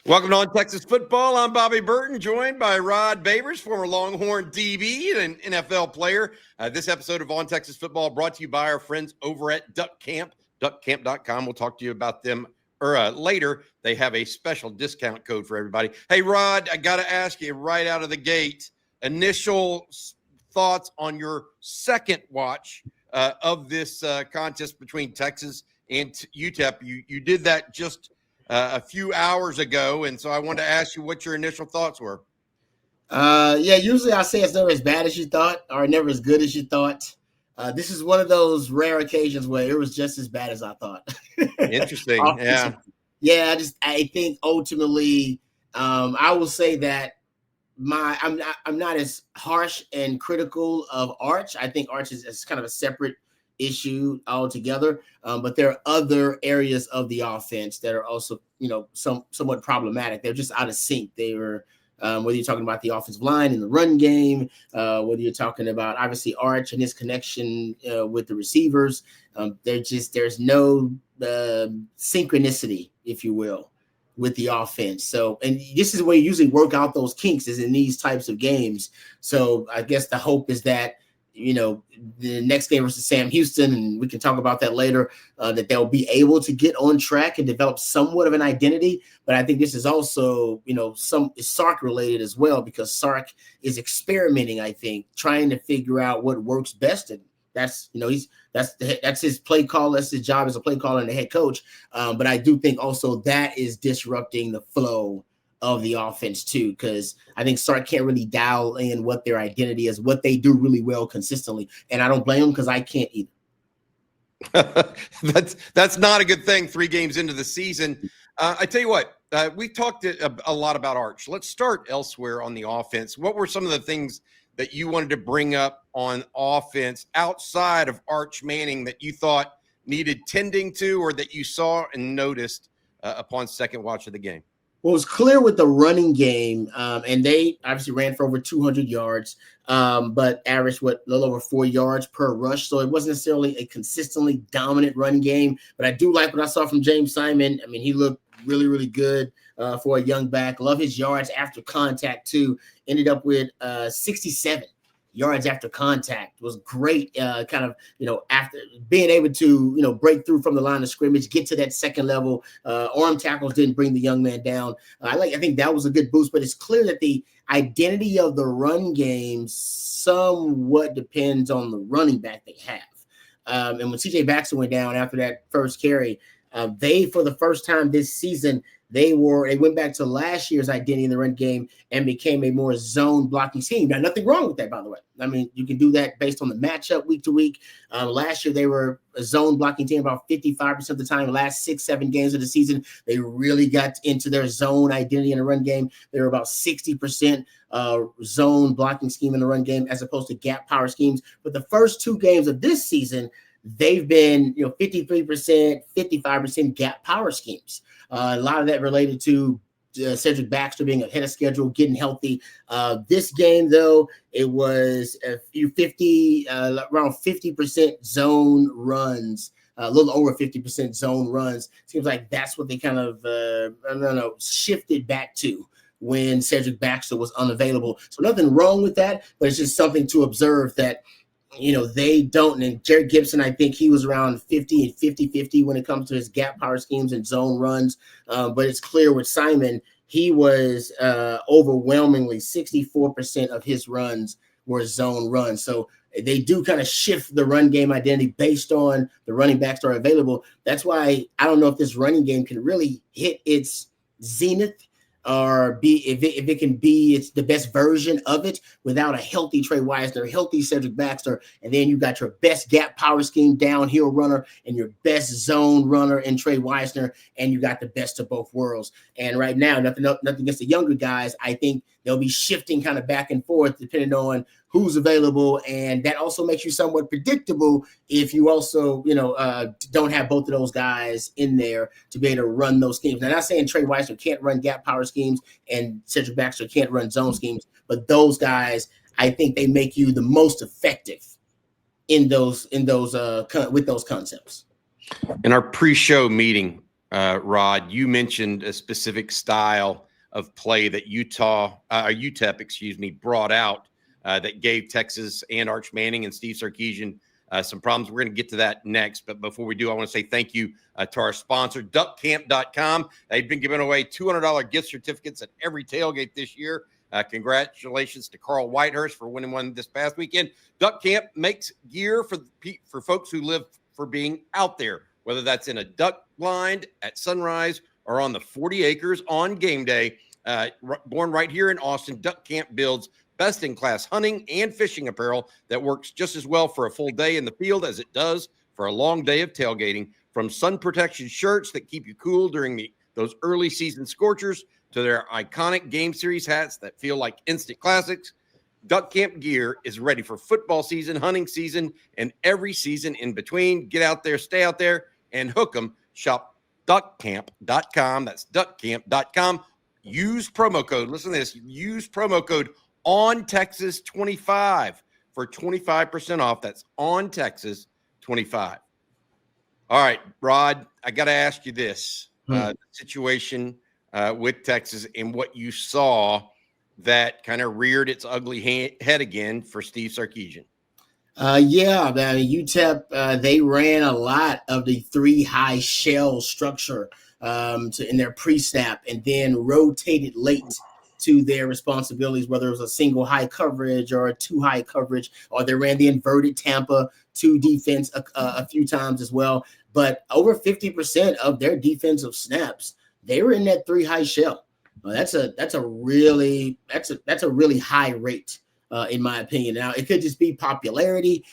Welcome on Texas Football. I'm Bobby Burton, joined by Rod Babers, former Longhorn DB and an NFL player. This episode of On Texas Football brought to you by our friends over at Duck Camp, duckcamp.com. We'll talk to you about them later. They have a special discount code for everybody. Hey, Rod, I got to ask you right out of the gate, initial thoughts on your second watch of this contest between Texas and UTEP. You did that just a few hours ago, and so I wanted to ask you what your initial thoughts were. Usually I say it's never as bad as you thought or never as good as you thought. This is one of those rare occasions where it was just as bad as I thought. Interesting. I think ultimately I will say that I'm not as harsh and critical of Arch. I think Arch is kind of a separate issue altogether, but there are other areas of the offense that are also, somewhat problematic. They're just out of sync. They were, whether you're talking about the offensive line in the run game, whether you're talking about obviously Arch and his connection with the receivers, there's no synchronicity, if you will, with the offense. So, and this is where you usually work out those kinks, is in these types of games. So I guess the hope is that, the next game versus Sam Houston, and we can talk about that later, that they'll be able to get on track and develop somewhat of an identity. But I think this is also, some is Sark related as well, because Sark is experimenting, I think, trying to figure out what works best. And that's, that's his play call. That's his job as a play caller and the head coach. But I do think also that is disrupting the flow of the offense too, because I think Sark can't really dial in what their identity is, what they do really well consistently, and I don't blame them because I can't either. That's not a good thing 3 games into the season. I tell you what, we talked a lot about Arch. Let's start elsewhere on the offense. What were some of the things that you wanted to bring up on offense outside of Arch Manning that you thought needed tending to, or that you saw and noticed upon second watch of the game? Well, it was clear with the running game, and they obviously ran for over 200 yards, but averaged a little over 4 yards per rush. So it wasn't necessarily a consistently dominant running game. But I do like what I saw from James Simon. I mean, he looked really, really good for a young back. Love his yards after contact too. Ended up with 67 yards after contact. Was great. After being able to, break through from the line of scrimmage, get to that second level. Arm tackles didn't bring the young man down. I think that was a good boost, but it's clear that the identity of the run game somewhat depends on the running back they have. And when CJ Baxter went down after that first carry, they, for the first time this season, they went back to last year's identity in the run game and became a more zone blocking team. Now, nothing wrong with that, by the way. I mean, you can do that based on the matchup week to week. Last year, they were a zone blocking team about 55% of the time. The last 6-7 games of the season, they really got into their zone identity in the run game. They were about 60% zone blocking scheme in the run game as opposed to gap power schemes. But the first 2 games of this season, they've been 53%, 55% gap power schemes. A lot of that related to Cedric Baxter being ahead of schedule, getting healthy. This game, though, it was around 50% zone runs, a little over 50% zone runs. Seems like that's what they kind of shifted back to when Cedric Baxter was unavailable. So nothing wrong with that, but it's just something to observe that they don't. And Jared Gibson, I think he was around 50 and 50-50 when it comes to his gap power schemes and zone runs. But it's clear with Simon, he was overwhelmingly 64% of his runs were zone runs. So they do kind of shift the run game identity based on the running backs that are available. That's why I don't know if this running game can really hit its zenith, or if it can be it's the best version of it without a healthy Trey Wisner, healthy Cedric Baxter, and then you got your best gap power scheme downhill runner and your best zone runner in Trey Wisner, and you got the best of both worlds. And right now, nothing against the younger guys. I think they'll be shifting kind of back and forth depending on who's available, and that also makes you somewhat predictable if you also, don't have both of those guys in there to be able to run those schemes. Now, I'm not saying Trey Wisner can't run gap power schemes and Cedric Baxter can't run zone schemes, but those guys, I think they make you the most effective with those concepts. In our pre-show meeting, Rod, you mentioned a specific style of play that UTEP, brought out that gave Texas and Arch Manning and Steve Sarkisian some problems. We're going to get to that next. But before we do, I want to say thank you to our sponsor, duckcamp.com. They've been giving away $200 gift certificates at every tailgate this year. Congratulations to Carl Whitehurst for winning one this past weekend. Duck Camp makes gear for folks who live for being out there, whether that's in a duck blind at sunrise or on the 40 acres on game day. Born right here in Austin, Duck Camp builds best-in-class hunting and fishing apparel that works just as well for a full day in the field as it does for a long day of tailgating. From sun protection shirts that keep you cool during those early season scorchers to their iconic game series hats that feel like instant classics, Duck Camp gear is ready for football season, hunting season, and every season in between. Get out there, stay out there, and hook them. Shop duckcamp.com. That's duckcamp.com. Use promo code. Listen to this. Use promo code ONTexas25 for 25% off. That's ONTexas25. All right, Rod, I got to ask you this. The situation with Texas and what you saw that kind of reared its ugly head again for Steve Sarkisian. Yeah, UTEP, they ran a lot of the three high shell structure in their pre-snap and then rotated late to their responsibilities, whether it was a single high coverage or a two high coverage, or they ran the inverted Tampa 2 defense a few times as well. But over 50% of their defensive snaps, they were in that three high shell. That's a really high rate. In my opinion. Now it could just be popularity.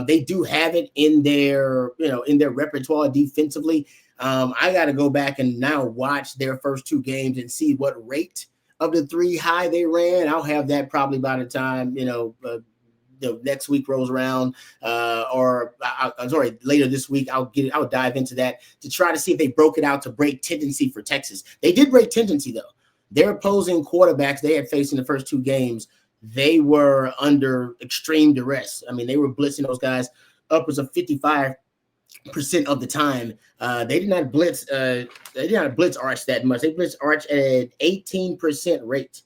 They do have it in their repertoire defensively. I got to go back and now watch their first 2 games and see what rate of the three high they ran. I'll have that probably by the time next week rolls around, later this week. I'll dive into that to try to see if they broke it out to break tendency for Texas. They did break tendency though. Their opposing quarterbacks they had faced in the first 2 games, they were under extreme duress. I mean, they were blitzing those guys upwards of 55% of the time. They did not blitz. They did not blitz Arch that much. They blitzed Arch at an 18% rate,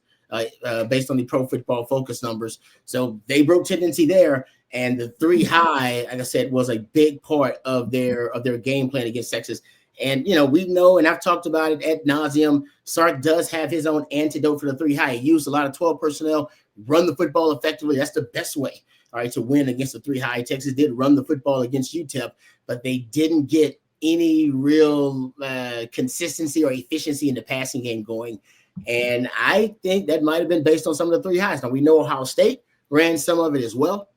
based on the Pro Football Focus numbers. So they broke tendency there. And the three high, like I said, was a big part of their game plan against Texas. And, we know, and I've talked about it ad nauseum, Sark does have his own antidote for the three high. He used a lot of 12 personnel, run the football effectively. That's the best way, all right, to win against the three high. Texas did run the football against UTEP, but they didn't get any real consistency or efficiency in the passing game going. And I think that might have been based on some of the three highs. Now, we know Ohio State ran some of it as well,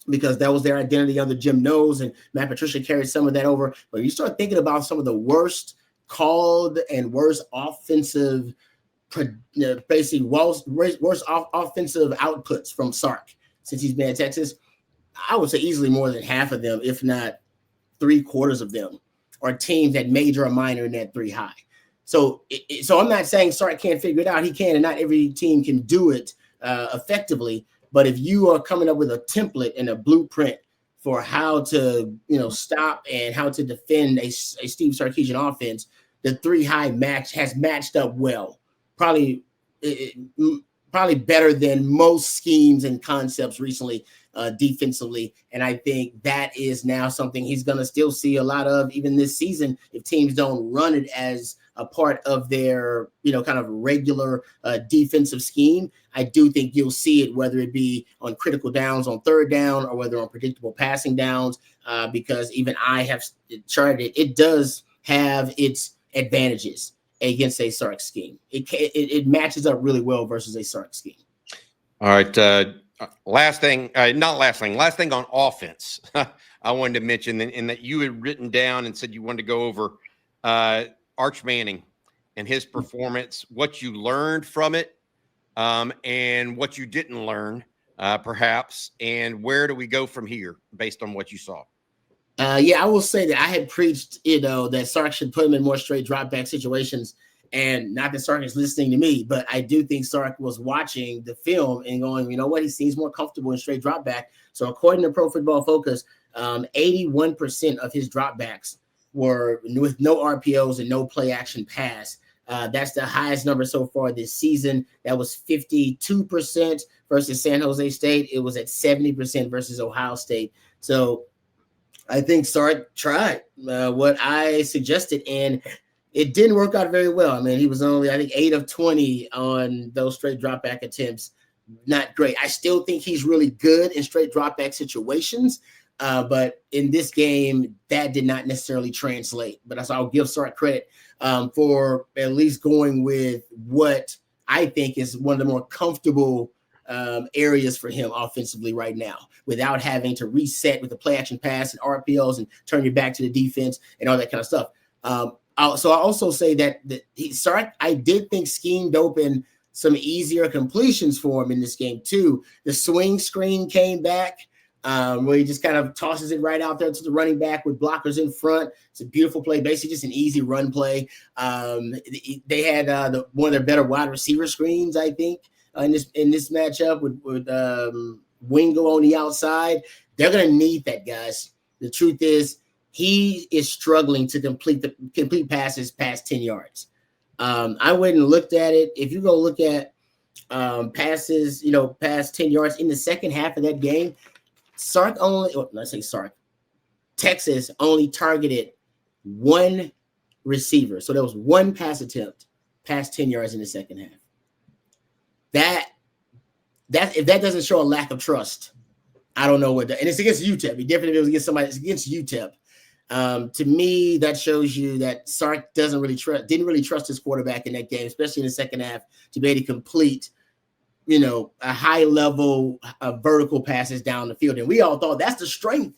because that was their identity under Jim Knowles, and Matt Patricia carried some of that over. But you start thinking about some of the worst called and worst offensive, basically worst offensive outputs from Sark since he's been at Texas, I would say easily more than half of them, if not 3/4 of them, are teams that major or minor in that three high. So I'm not saying Sark can't figure it out. He can, and not every team can do it effectively. But if you are coming up with a template and a blueprint for how to, stop and how to defend a Steve Sarkisian offense, the three high has matched up well, probably better than most schemes and concepts recently defensively. And I think that is now something he's going to still see a lot of even this season if teams don't run it as a part of their, kind of regular defensive scheme. I do think you'll see it, whether it be on critical downs on third down or whether on predictable passing downs, because even I have charted it. It does have its advantages against a Sark scheme. It matches up really well versus a Sark scheme. All right. Last thing on offense. I wanted to mention in that you had written down and said you wanted to go over Arch Manning and his performance, what you learned from it, and what you didn't learn, perhaps, and where do we go from here based on what you saw? I will say that I had preached, that Sark should put him in more straight drop back situations, and not that Sark is listening to me, but I do think Sark was watching the film and going, you know what, he seems more comfortable in straight drop back. So according to Pro Football Focus, 81% of his dropbacks were with no RPOs and no play action pass. That's the highest number so far this season. That was 52% versus San Jose State. It was at 70% versus Ohio State. So I think Sark tried what I suggested, and it didn't work out very well. I mean, he was only, I think, 8 of 20 on those straight drop back attempts. Not great. I still think he's really good in straight drop back situations. But in this game, that did not necessarily translate. But I'll give Sark credit for at least going with what I think is one of the more comfortable areas for him offensively right now, without having to reset with the play action pass and RPOs and turn your back to the defense and all that kind of stuff. So I also say that Sark, I did think, schemed open some easier completions for him in this game too. The swing screen came back. Where he just kind of tosses it right out there to the running back with blockers in front. It's a beautiful play, basically just an easy run play. They had one of their better wide receiver screens, I think, in this matchup with Wingo on the outside. They're going to need that, guys. The truth is, he is struggling to complete passes past 10 yards. I went and looked at it. If you go look at passes, past 10 yards in the second half of that game, Texas only targeted one receiver. So there was one pass attempt past 10 yards in the second half. That if that doesn't show a lack of trust, I don't know what and it's against UTEP. It'd be different if it was against somebody that's against UTEP. To me, that shows you that Sark didn't really trust his quarterback in that game, especially in the second half, to be able to complete a high level vertical passes down the field. And we all thought that's the strength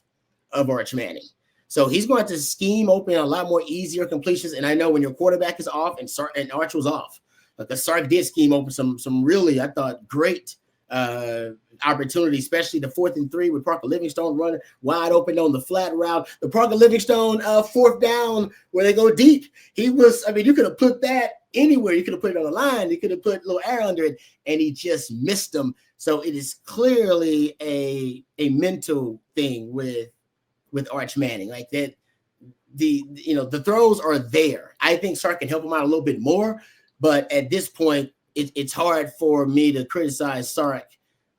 of Arch Manning. So he's going to scheme open a lot more easier completions. And I know when your quarterback is off and Arch was off, because Sark did scheme open some really, I thought, great opportunity, especially the 4th and 3 with Parker Livingstone running wide open on the flat route. The Parker Livingstone 4th down where they go deep. You could have put that anywhere. You could have put it on the line. You could have put a little air under it, and he just missed them. So it is clearly a mental thing with Arch Manning. Like that, the throws are there. I think Sark can help him out a little bit more, but at this point, it's hard for me to criticize Sark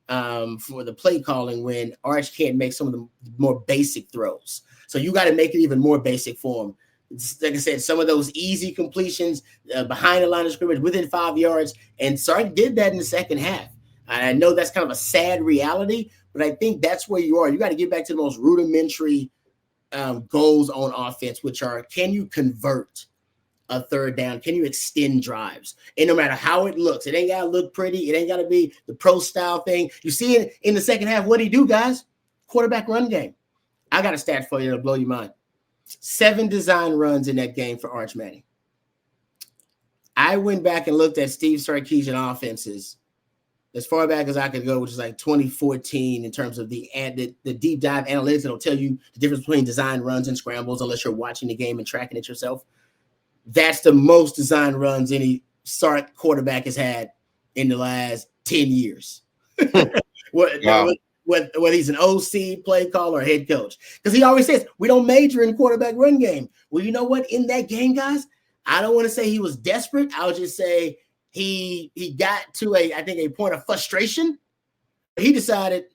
for the play calling when Arch can't make some of the more basic throws. So you got to make it even more basic for him. Like I said, some of those easy completions behind the line of scrimmage within 5 yards, and Sark did that in the second half. I know that's kind of a sad reality, but I think that's where you are. You got to get back to the most rudimentary goals on offense, which are, can you convert a third down? Can you extend drives? And no matter how it looks, it ain't got to look pretty. It ain't got to be the pro style thing. You see it in the second half. What do you do, guys? Quarterback run game. I got a stat for you that'll blow your mind. 7 design runs in that game for Arch Manning. I went back and looked at Steve Sarkisian offenses as far back as I could go, which is like 2014 in terms of the deep dive analytics that'll tell you the difference between design runs and scrambles, unless you're watching the game and tracking it yourself. That's the most design runs any Sark quarterback has had in the last 10 years. Wow. Whether he's an OC, play caller, or head coach. Because he always says, we don't major in quarterback run game. Well, you know what? In that game, guys, I don't want to say he was desperate. I'll just say he got to a point of frustration. He decided,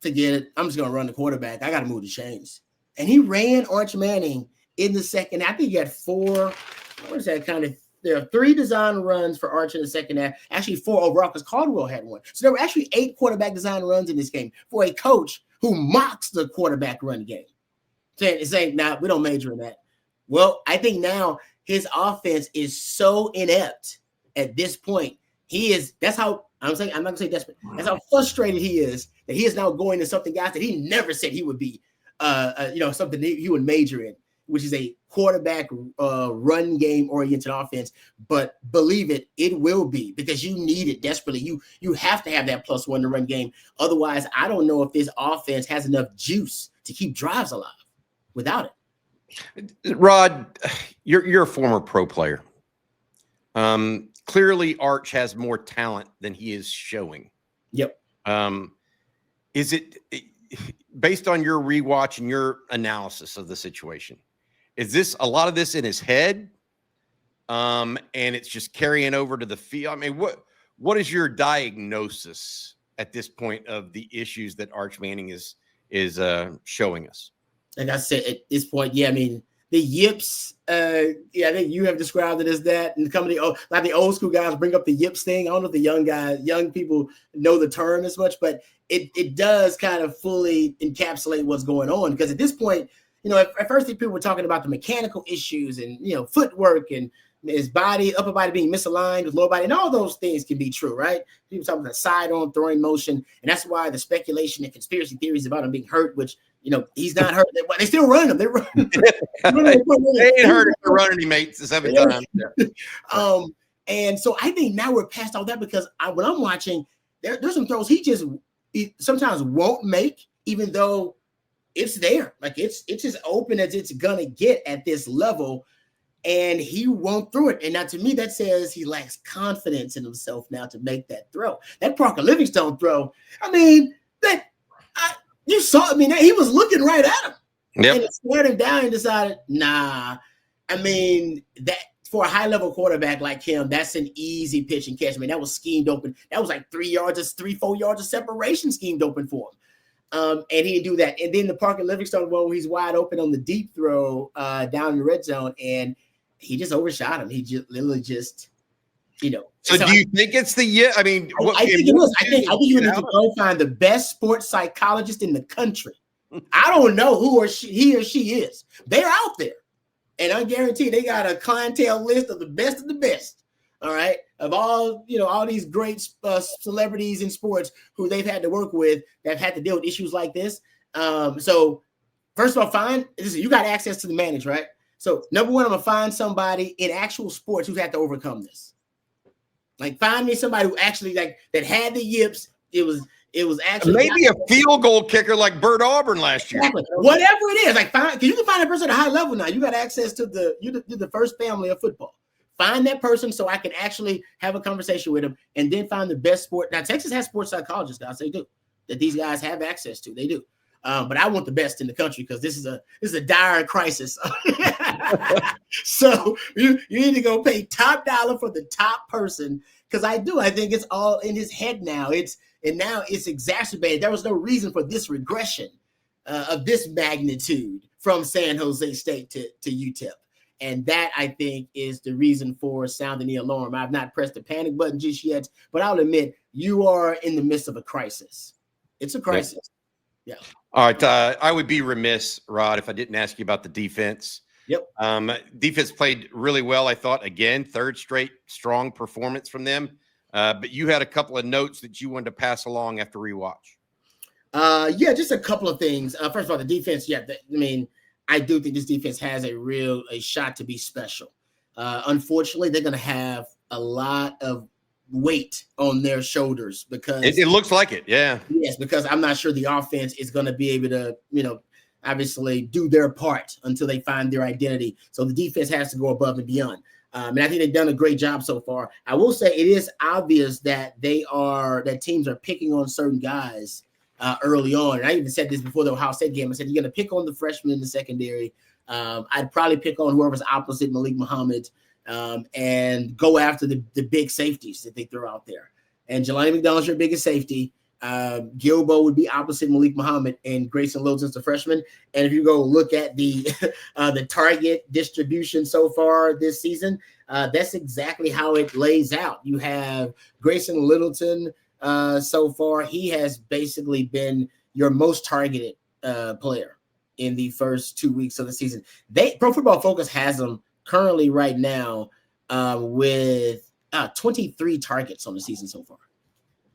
forget it. I'm just going to run the quarterback. I got to move the chains. And he ran Arch Manning in the second. I think he had 4. What is that kind of? There are 3 design runs for Arch in the second half. Actually, 4 overall because Caldwell had 1. So there were actually 8 quarterback design runs in this game for a coach who mocks the quarterback run game. Saying, nah, we don't major in that. Well, I think now his offense is so inept at this point. That's how I'm saying, I'm not gonna say desperate. That's how frustrated he is that he is now going to something, guys, that he never said he would be, something that he would major in, which is a quarterback run game oriented offense. But believe it, it will be, because you need it desperately. You have to have that +1 to run game. Otherwise, I don't know if this offense has enough juice to keep drives alive without it. Rod, you're a former pro player. Clearly Arch has more talent than he is showing. Yep. Is it based on your rewatch and your analysis of the situation? Is this a lot of this in his head? And it's just carrying over to the field. I mean, what is your diagnosis at this point of the issues that Arch Manning is showing us? Like I said, at this point, yeah, I mean, the yips, I think you have described it as that. And like the old school guys bring up the yips thing. I don't know if the young people know the term as much, but it does kind of fully encapsulate what's going on. Because at this point, at first people were talking about the mechanical issues and, footwork and his upper body being misaligned with lower body, and all those things can be true, right? People talking about side-on throwing motion, and that's why the speculation and conspiracy theories about him being hurt, which he's not hurt. They still run him. They run. They ain't hurt if they're running him 8 to 7 times. Yeah. And so I think now we're past all that because when I'm watching, there's some throws he sometimes won't make, even though it's there. Like it's as open as it's gonna get at this level. And he won't throw it. And now to me, that says he lacks confidence in himself now to make that throw. That Parker Livingstone throw, I mean, you saw, he was looking right at him. Yep. And it slowed him down and decided, nah. I mean, that for a high-level quarterback like him, that's an easy pitch and catch. I mean, that was schemed open. That was like 4 yards of separation schemed open for him. And he didn't do that. And then the Parker Livingstone one where he's wide open on the deep throw down in the red zone, and he just overshot him. He just literally just, So do you think it's the I mean, I think it was. I think you need to go find the best sports psychologist in the country. I don't know he or she is. They're out there, and I guarantee they got a clientele list of the best. All right, of all all these great celebrities in sports who they've had to work with that have had to deal with issues like this. So first of all, you got access to the manage, right? So number one, I'm gonna find somebody in actual sports who's had to overcome this. Like find me somebody who actually that had the yips. It was actually maybe a field goal kicker like Bert Auburn last year. Exactly. Whatever it is, because you can find a person at a high level now. You got access to the first family of football. Find that person so I can actually have a conversation with them, and then find the best sport. Now Texas has sports psychologists, guys. They do that. These guys have access to. They do. But I want the best in the country because this is a dire crisis. So you need to go pay top dollar for the top person because I think it's all in his head now. Now it's exacerbated. There was no reason for this regression of this magnitude from San Jose State to UTEP. And that, I think, is the reason for sounding the alarm. I've not pressed the panic button just yet, but I'll admit you are in the midst of a crisis. It's a crisis. Yeah. All right. I would be remiss, Rod, if I didn't ask you about the defense. Yep. Defense played really well, I thought. Again, third straight strong performance from them. But you had a couple of notes that you wanted to pass along after rewatch. Just a couple of things. First of all, the defense. Yeah, I do think this defense has a shot to be special. Unfortunately, they're going to have a lot of weight on their shoulders because it looks like it. Yeah. Yes, because I'm not sure the offense is going to be able to, obviously do their part until they find their identity. So the defense has to go above and beyond. And I think they've done a great job so far. I will say it is obvious that teams are picking on certain guys early on. And I even said this before the Ohio State game. I said, you're going to pick on the freshmen in the secondary. I'd probably pick on whoever's opposite Malik Muhammad and go after the big safeties that they throw out there. And Jelani McDonald's your biggest safety. Gilbo would be opposite Malik Muhammad, and Grayson Littleton's the freshman. And if you go look at the target distribution so far this season, that's exactly how it lays out. You have Grayson Littleton so far. He has basically been your most targeted player in the first 2 weeks of the season. Pro Football Focus has him currently right now with 23 targets on the season so far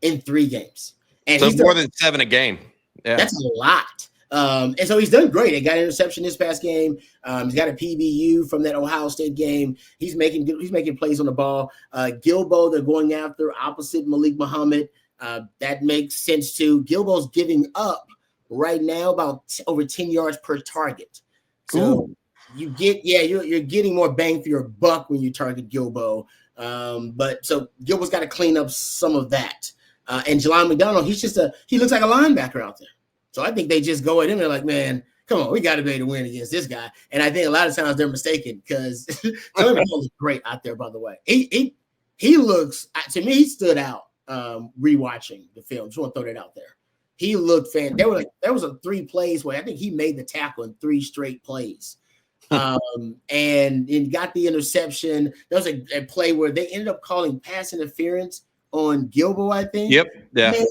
in 3 games. And so more than 7 a game. Yeah. That's a lot. And so he's done great. He got an interception this past game. He's got a PBU from that Ohio State game. He's making plays on the ball. Gilbo, they're going after opposite Malik Muhammad. That makes sense too. Gilbo's giving up right now about over 10 yards per target. So you're getting more bang for your buck when you target Gilbo. But so Gilbo's got to clean up some of that. And Jelani McDonald, he looks like a linebacker out there. So I think they just go at him. They're like, man, come on, we got to be able to win against this guy. And I think a lot of times they're mistaken because Tony McDonald looks great out there, by the way. He looks, to me, he stood out rewatching the film. Just want to throw that out there. He looked fantastic. There was 3 plays where I think he made the tackle in 3 straight plays. And got the interception. There was a play where they ended up calling pass interference on Gilbo, I think. Yep. Yeah. He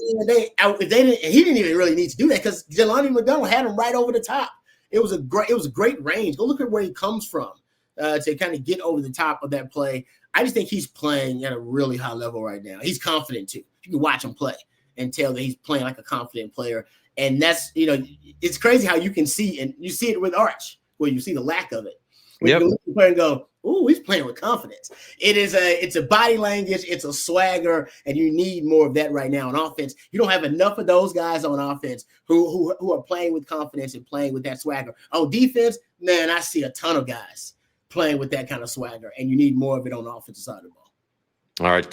didn't even really need to do that because Jelani McDonald had him right over the top. It was a great range. Go look at where he comes from to kind of get over the top of that play. I just think he's playing at a really high level right now. He's confident too. You can watch him play and tell that he's playing like a confident player. And that's, it's crazy how you can see, and you see it with Arch, where you see the lack of it. When you look at the player and go, ooh, he's playing with confidence. It's a body language, it's a swagger, and you need more of that right now on offense. You don't have enough of those guys on offense who are playing with confidence and playing with that swagger. On defense, man, I see a ton of guys playing with that kind of swagger, and you need more of it on the offensive side of the ball. All right.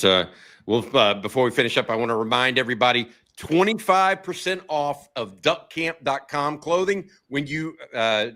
Before we finish up, I want to remind everybody 25% off of duckcamp.com clothing when you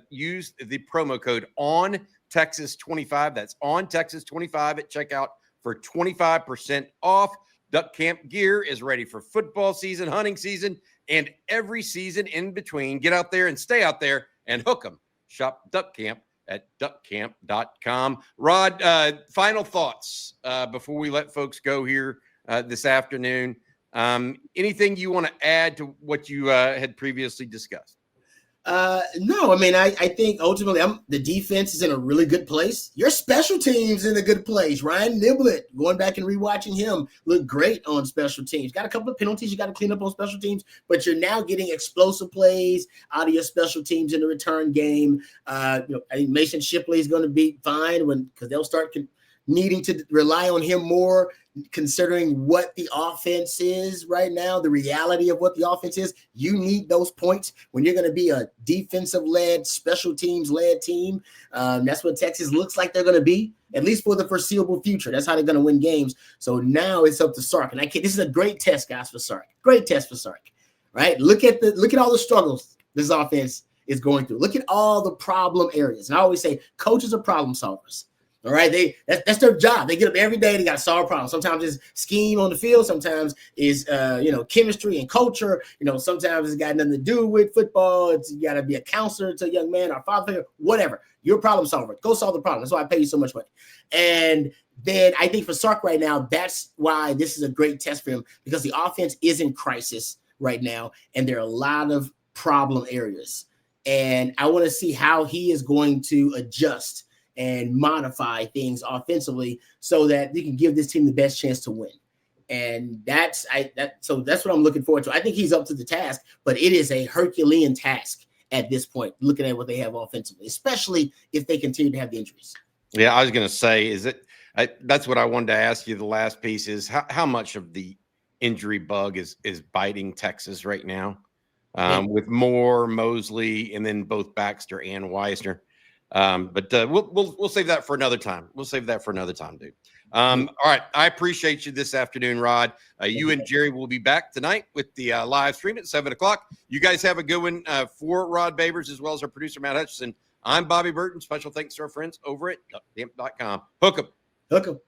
use the promo code ONTexas25. That's ONTexas25 at checkout for 25% off. Duck Camp gear is ready for football season, hunting season, and every season in between. Get out there and stay out there and hook 'em. Shop Duck Camp at duckcamp.com. Rod, final thoughts before we let folks go here this afternoon. Anything you want to add to what you had previously discussed? No, I mean, I think ultimately the defense is in a really good place. Your special teams in a good place. Ryan Niblett, going back and rewatching him, looked great on special teams. Got a couple of penalties you got to clean up on special teams, but you're now getting explosive plays out of your special teams in the return game. I think Mason Shipley is going to be fine because they'll start needing to rely on him more, considering what the offense is right now, the reality of what the offense is. You need those points when you're going to be a defensive-led, special teams-led team. That's what Texas looks like they're going to be, at least for the foreseeable future. That's how they're going to win games. So now it's up to Sark. And this is a great test, guys, for Sark. Great test for Sark, right? Look at all the struggles this offense is going through. Look at all the problem areas. And I always say coaches are problem solvers. All right, that's their job. They get up every day. They got to solve problems. Sometimes it's scheme on the field. Sometimes it's chemistry and culture. Sometimes it's got nothing to do with football. You got to be a counselor to a young man or father, whatever. You're a problem solver. Go solve the problem. That's why I pay you so much money. And then I think for Sark right now, that's why this is a great test for him, because the offense is in crisis right now, and there are a lot of problem areas. And I want to see how he is going to adjust and modify things offensively so that they can give this team the best chance to win. And that's what I'm looking forward to. I think he's up to the task, but it is a Herculean task at this point, looking at what they have offensively, especially if they continue to have the injuries. Yeah, I was going to say, that's what I wanted to ask you. The last piece is how much of the injury bug is biting Texas right now, with Moore, Mosley, and then both Baxter and Weisner. But we'll save that for another time. We'll save that for another time, dude. All right. I appreciate you this afternoon, Rod. You and Jerry will be back tonight with the live stream at 7:00. You guys have a good one for Rod Babers, as well as our producer, Matt Hutchison. I'm Bobby Burton. Special thanks to our friends over at duckcamp.com. Hook 'em.